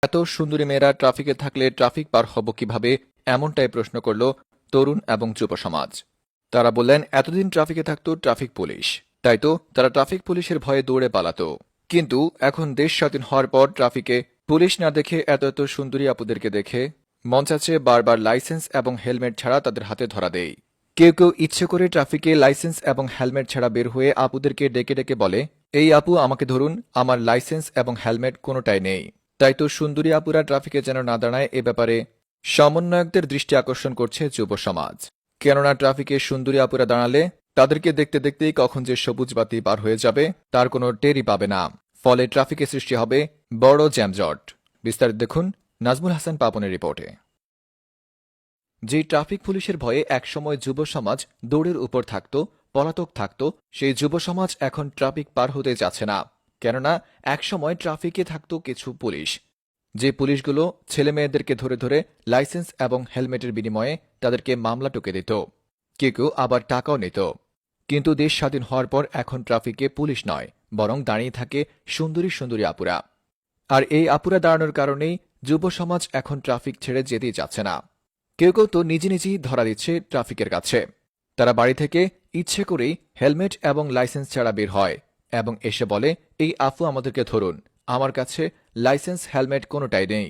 এত সুন্দরী মেয়েরা ট্রাফিকে থাকলে ট্রাফিক পার হব কিভাবে, এমনটাই প্রশ্ন করল তরুণ এবং যুব সমাজ। তারা বললেন, এতদিন ট্রাফিকে থাকত ট্রাফিক পুলিশ, তাই তো তারা ট্রাফিক পুলিশের ভয়ে দৌড়ে পালাত। কিন্তু এখন দেশ স্বাধীন হওয়ার পর ট্রাফিকে পুলিশ না দেখে এত এত সুন্দরী আপুদেরকে দেখে মন চাচ্ছে বারবার লাইসেন্স এবং হেলমেট ছাড়া তাদের হাতে ধরা দেই। কেউ কেউ ইচ্ছে করে ট্রাফিকে লাইসেন্স এবং হেলমেট ছাড়া বের হয়ে আপুদেরকে ডেকে ডেকে বলে, এই আপু আমাকে ধরুন, আমার লাইসেন্স এবং হেলমেট কোনোটাই নেই। তাই তো সুন্দরী আপুরা ট্রাফিকে যেন না দাঁড়ায়, এ ব্যাপারে সমন্বয়কদের দৃষ্টি আকর্ষণ করছে যুব সমাজ। কেননা ট্রাফিকে সুন্দরী আপুরা দাঁড়ালে তাদেরকে দেখতে দেখতেই কখন যে সবুজ বাতি পার হয়ে যাবে তার কোনো টেরই পাবে না। ফলে ট্রাফিকে সৃষ্টি হবে বড় জ্যামজট। বিস্তারিত দেখুন নাজমুল হাসান পাপনের রিপোর্টে। যে ট্রাফিক পুলিশের ভয়ে একসময় যুব সমাজ দৌড়ের উপর থাকত, পলাতক থাকত, সেই যুব সমাজ এখন ট্রাফিক পার হতে যাচ্ছে না। কেননা একসময় ট্রাফিকে থাকত কিছু পুলিশ, যে পুলিশগুলো ছেলে মেয়েদেরকে ধরে ধরে লাইসেন্স এবং হেলমেটের বিনিময়ে তাদেরকে মামলা টুকে দিত, কেউ কেউ আবার টাকাও নিত। কিন্তু দেশ স্বাধীন হওয়ার পর এখন ট্রাফিকে পুলিশ নয়, বরং দাঁড়িয়ে থাকে সুন্দরী সুন্দরী আপুরা। আর এই আপুরা দাঁড়ানোর কারণেই যুব সমাজ এখন ট্রাফিক ছেড়ে যেতেই চাচ্ছে না। কেউ কেউ তো নিজে নিজেই ধরা দিচ্ছে ট্রাফিকের কাছে। তারা বাড়ি থেকে ইচ্ছে করেই হেলমেট এবং লাইসেন্স ছাড়া বের হয় এবং এসে বলে, এই আপু আমাদেরকে ধরুন, আমার কাছে লাইসেন্স হেলমেট কোনোটাই নেই।